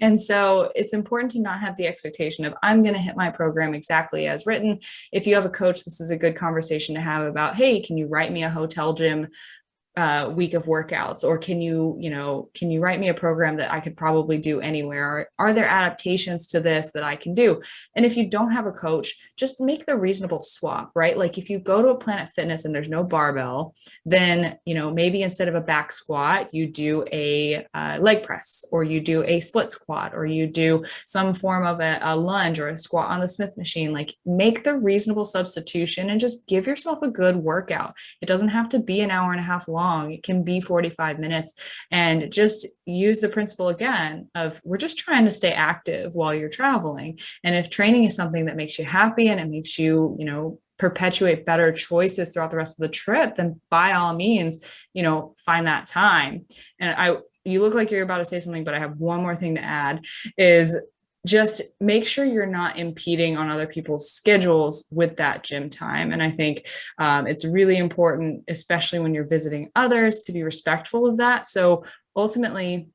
And so it's important to not have the expectation of I'm going to hit my program exactly as written. If you have a coach, this is a good conversation to have about, hey, can you write me a hotel gym week of workouts, or can you write me a program that I could probably do anywhere? Or are there adaptations to this that I can do? And if you don't have a coach, just make the reasonable swap, right? Like if you go to a Planet Fitness and there's no barbell, then maybe instead of a back squat, you do a leg press, or you do a split squat, or you do some form of a lunge or a squat on the Smith machine. Like make the reasonable substitution and just give yourself a good workout. It doesn't have to be an hour and a half long. It can be 45 minutes, and just use the principle again of we're just trying to stay active while you're traveling. And if training is something that makes you happy and it makes you, perpetuate better choices throughout the rest of the trip, then by all means, find that time. And you look like you're about to say something, but I have one more thing to add is just make sure you're not impeding on other people's schedules with that gym time. And I think it's really important, especially when you're visiting others, to be respectful of that. So ultimately,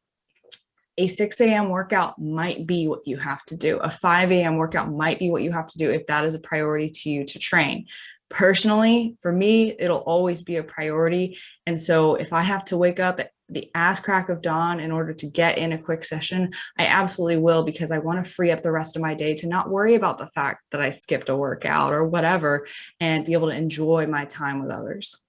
a 6 a.m. workout might be what you have to do. A 5 a.m. workout might be what you have to do if that is a priority to you to train. Personally, for me, it'll always be a priority. And so if I have to wake up at the ass crack of dawn in order to get in a quick session, I absolutely will, because I want to free up the rest of my day to not worry about the fact that I skipped a workout or whatever, and be able to enjoy my time with others.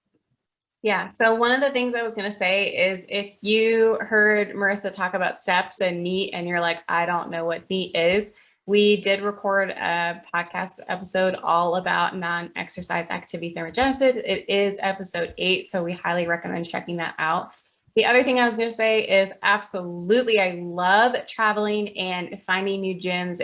Yeah. So one of the things I was going to say is if you heard Marissa talk about steps and NEAT and you're like, I don't know what NEAT is, we did record a podcast episode all about non-exercise activity thermogenesis. It is episode 8, so we highly recommend checking that out. The other thing I was going to say is absolutely, I love traveling and finding new gyms.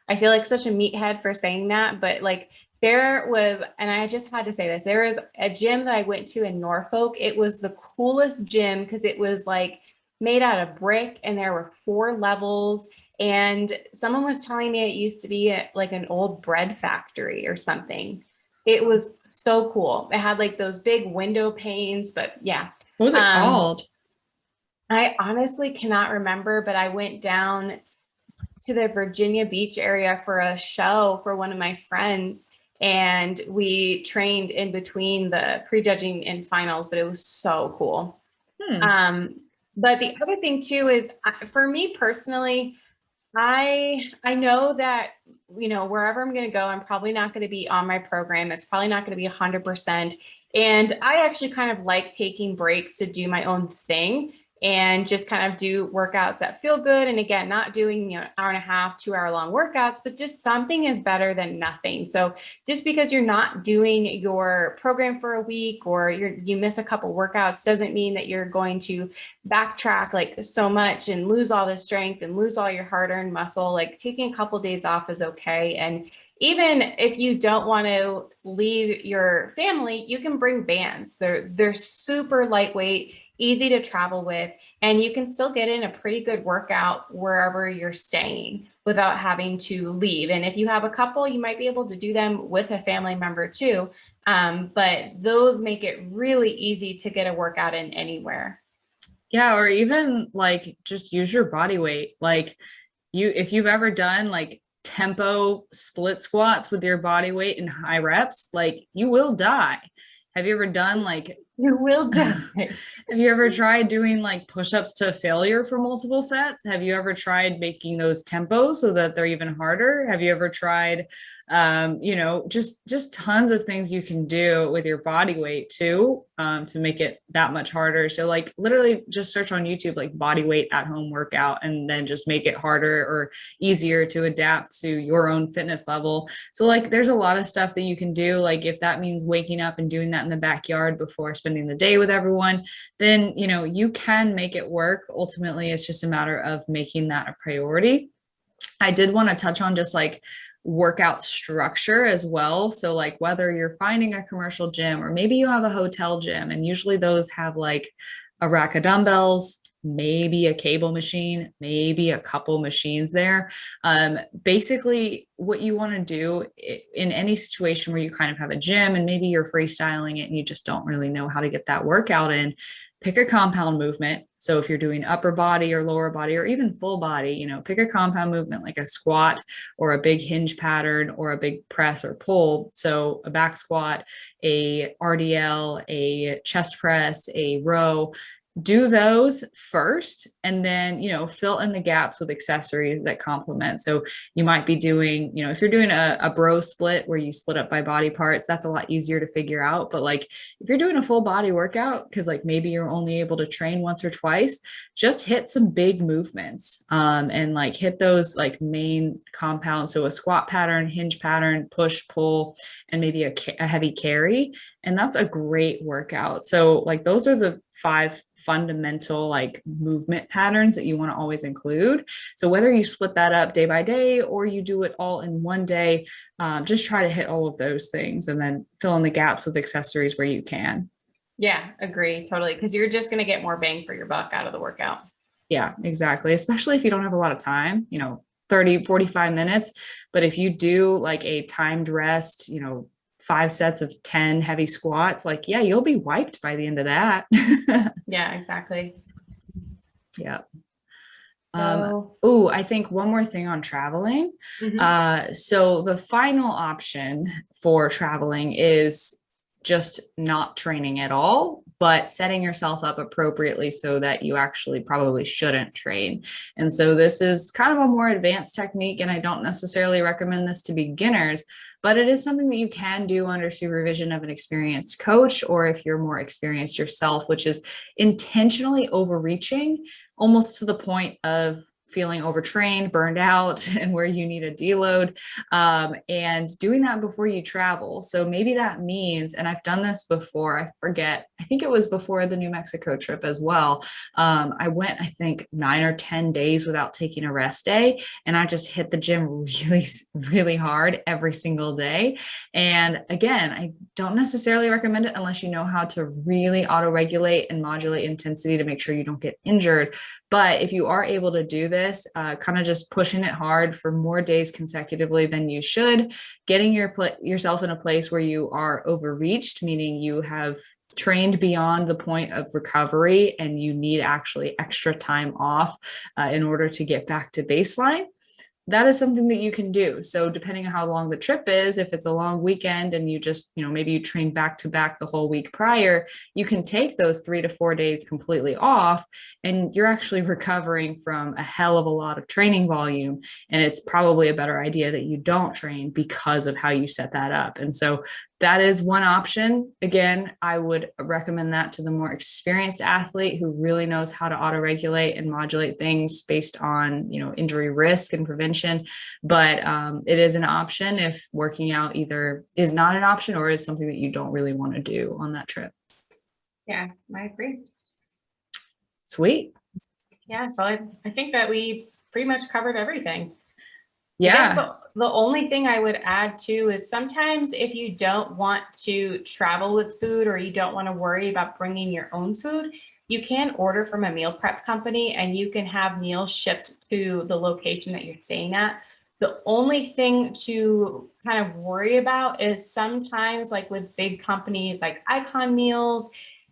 I feel like such a meathead for saying that, but like there was, and I just had to say this, there was a gym that I went to in Norfolk. It was the coolest gym because it was like made out of brick and there were 4 levels. And someone was telling me it used to be like an old bread factory or something. It was so cool. It had like those big window panes, but yeah. What was it called? I honestly cannot remember, but I went down to the Virginia Beach area for a show for one of my friends. And we trained in between the prejudging and finals, but it was so cool. But the other thing too is for me personally, I know that, you know, wherever I'm going to go, I'm probably not going to be on my program. It's probably not going to be 100%. And I actually kind of like taking breaks to do my own thing and just kind of do workouts that feel good. And again, not doing, you know, hour and a half, 2 hour long workouts, but just something is better than nothing. So just because you're not doing your program for a week or you miss a couple workouts doesn't mean that you're going to backtrack like so much and lose all the strength and lose all your hard-earned muscle. Like taking a couple of days off is okay. And even if you don't want to leave your family, you can bring bands. They're super lightweight, easy to travel with, and you can still get in a pretty good workout wherever you're staying without having to leave. And if you have a couple, you might be able to do them with a family member too. But those make it really easy to get a workout in anywhere. Yeah, or even like just use your body weight. Like if you've ever done like tempo split squats with your body weight in high reps, like you will die. Have you ever done like You will die. Have you ever tried doing like push-ups to failure for multiple sets? Have you ever tried making those tempos so that they're even harder? Have you ever tried, you know, just tons of things you can do with your body weight too, to make it that much harder. So like literally just search on YouTube like body weight at home workout and then just make it harder or easier to adapt to your own fitness level. So like there's a lot of stuff that you can do. Like if that means waking up and doing that in the backyard before spending the day with everyone, then you know you can make it work. Ultimately, it's just a matter of making that a priority. I did want to touch on just like workout structure as well. So like whether you're finding a commercial gym or maybe you have a hotel gym, and usually those have like a rack of dumbbells, maybe a cable machine, maybe a couple machines there. Basically, what you want to do in any situation where you kind of have a gym and maybe you're freestyling it and you just don't really know how to get that workout in, pick a compound movement. So if you're doing upper body or lower body or even full body, you know, pick a compound movement like a squat or a big hinge pattern or a big press or pull. So a back squat, a RDL, a chest press, a row. Do those first and then, you know, fill in the gaps with accessories that complement. So you might be doing, you know, if you're doing a bro split where you split up by body parts, that's a lot easier to figure out. But like if you're doing a full body workout, because like maybe you're only able to train once or twice, just hit some big movements, and like hit those like main compounds. So a squat pattern, hinge pattern, push, pull, and maybe a heavy carry. And that's a great workout. So like those are the 5 fundamental like movement patterns that you want to always include. So whether you split that up day by day or you do it all in one day, just try to hit all of those things and then fill in the gaps with accessories where you can. Yeah, agree totally. Because you're just going to get more bang for your buck out of the workout. Yeah, exactly. Especially if you don't have a lot of time, you know, 30, 45 minutes. But if you do like a timed rest, you know, 5 sets of 10 heavy squats, like, yeah, you'll be wiped by the end of that. Yeah, exactly. Yeah. So, Oh, I think one more thing on traveling. mhm. So the final option for traveling is just not training at all, but setting yourself up appropriately so that you actually probably shouldn't train. And so this is kind of a more advanced technique, and I don't necessarily recommend this to beginners, but it is something that you can do under supervision of an experienced coach, or if you're more experienced yourself, which is intentionally overreaching almost to the point of feeling overtrained, burned out, and where you need a deload, and doing that before you travel. So maybe that means, and I've done this before, I forget, I think it was before the New Mexico trip as well. I went, I think, 9 or 10 days without taking a rest day, and I just hit the gym really, really hard every single day. And again, I don't necessarily recommend it unless you know how to really auto regulate and modulate intensity to make sure you don't get injured. But if you are able to do this, kind of just pushing it hard for more days consecutively than you should, getting yourself in a place where you are overreached, meaning you have trained beyond the point of recovery and you need actually extra time off in order to get back to baseline, that is something that you can do. So depending on how long the trip is, if it's a long weekend and you just, maybe you train back to back the whole week prior, you can take those 3 to 4 days completely off, and you're actually recovering from a hell of a lot of training volume. And it's probably a better idea that you don't train because of how you set that up. And so that is one option. Again, I would recommend that to the more experienced athlete who really knows how to auto-regulate and modulate things based on, injury risk and prevention. But it is an option if working out either is not an option or is something that you don't really want to do on that trip. Yeah, I agree. Sweet. Yeah, so I think that we pretty much covered everything. Yeah. The only thing I would add too is sometimes if you don't want to travel with food or you don't want to worry about bringing your own food, you can order from a meal prep company and you can have meals shipped to the location that you're staying at. The only thing to kind of worry about is sometimes, like with big companies like Icon Meals,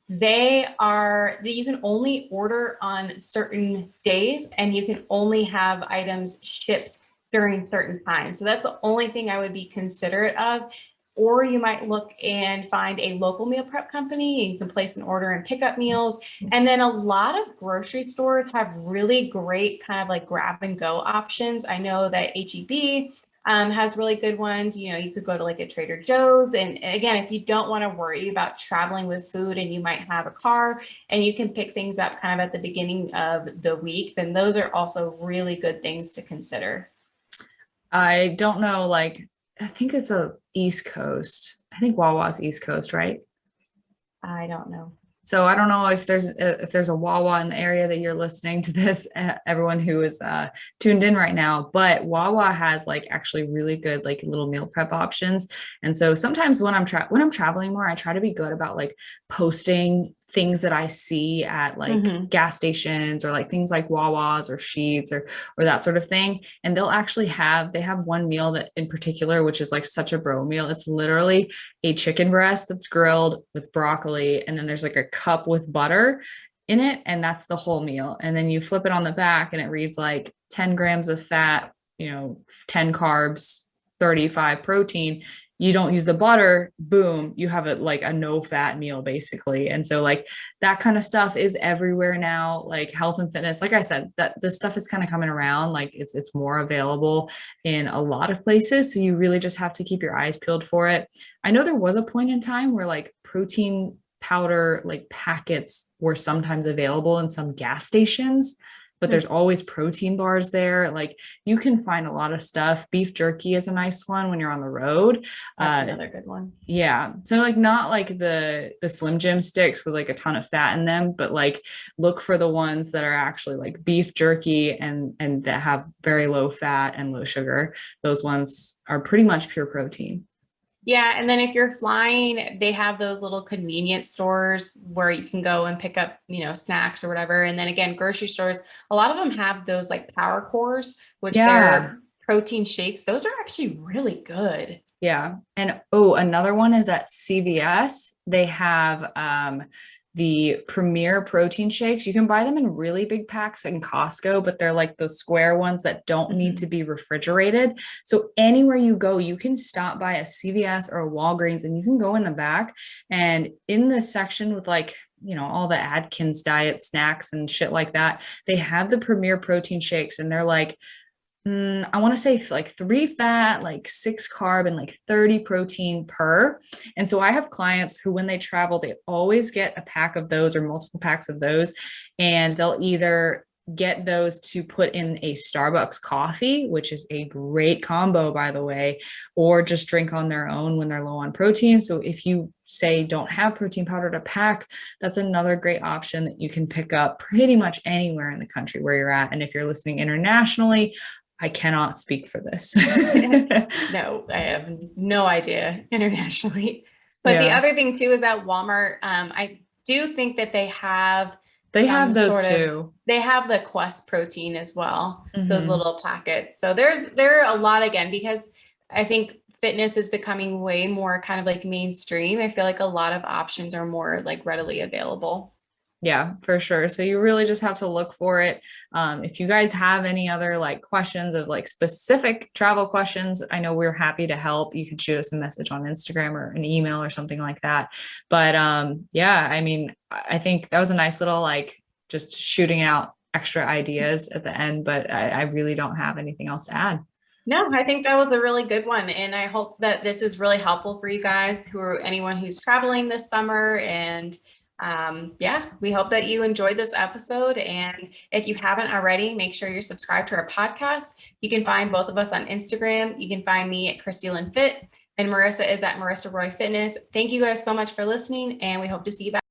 you can only order on certain days and you can only have items shipped during certain times. So that's the only thing I would be considerate of. Or you might look and find a local meal prep company and you can place an order and pick up meals. And then a lot of grocery stores have really great kind of like grab and go options. I know that HEB has really good ones. You could go to like a Trader Joe's. And again, if you don't want to worry about traveling with food and you might have a car and you can pick things up kind of at the beginning of the week, then those are also really good things to consider. I don't know, I think it's a East Coast. I think Wawa's East Coast, right? I don't know. So I don't know if there's a Wawa in the area that you're listening to this, everyone who is tuned in right now, but Wawa has actually really good little meal prep options. And so sometimes when I'm traveling more, I try to be good about posting things that I see at gas stations or things like Wawa's or Sheetz or that sort of thing. And they have one meal that in particular, which is such a bro meal. It's literally a chicken breast that's grilled with broccoli. And then there's a cup with butter in it. And that's the whole meal. And then you flip it on the back and it reads 10 grams of fat, 10 carbs, 35 protein. You don't use the butter, boom, you have a no fat meal basically. And so that kind of stuff is everywhere now, health and fitness. Like I said, that this stuff is kind of coming around, it's more available in a lot of places. So you really just have to keep your eyes peeled for it. I know there was a point in time where protein powder packets were sometimes available in some gas stations, but there's always protein bars there. You can find a lot of stuff. Beef jerky is a nice one when you're on the road. That's another good one. Yeah. So not the Slim Jim sticks with a ton of fat in them, but look for the ones that are actually beef jerky and that have very low fat and low sugar. Those ones are pretty much pure protein. Yeah. And then if you're flying, they have those little convenience stores where you can go and pick up, snacks or whatever. And then again, grocery stores, a lot of them have those power cores, which they're protein shakes. Those are actually really good. Yeah. And another one is at CVS. They have the Premier protein shakes. You can buy them in really big packs in Costco, but they're like the square ones that don't need to be refrigerated. So anywhere you go, you can stop by a CVS or a Walgreens and you can go in the back, and in the section with like, all the Atkins diet snacks and shit like that, they have the Premier protein shakes, and they're like, I want to say like 3 fat, like 6 carb, and like 30 protein per. And so I have clients who, when they travel, they always get a pack of those or multiple packs of those. And they'll either get those to put in a Starbucks coffee, which is a great combo, by the way, or just drink on their own when they're low on protein. So if you say don't have protein powder to pack, that's another great option that you can pick up pretty much anywhere in the country where you're at. And if you're listening internationally, I cannot speak for this. No, I have no idea internationally. But the other thing too is that Walmart, I do think that they have those too. They have the Quest protein as well, those Mm-hmm. little packets. So there are a lot, again, because I think fitness is becoming way more kind of like mainstream. I feel like a lot of options are more like readily available. Yeah, for sure. So you really just have to look for it. If you guys have any other like questions of like specific travel questions, I know we're happy to help. You could shoot us a message on Instagram or an email or something like that. But yeah, I mean, I think that was a nice little like just shooting out extra ideas at the end, but I really don't have anything else to add. No, I think that was a really good one. And I hope that this is really helpful for you guys anyone who's traveling this summer. And yeah, we hope that you enjoyed this episode. And if you haven't already, make sure you're subscribed to our podcast. You can find both of us on Instagram. You can find me at Christy Lynn Fit, and Marissa is at Marissa Roy Fitness. Thank you guys so much for listening, and we hope to see you back.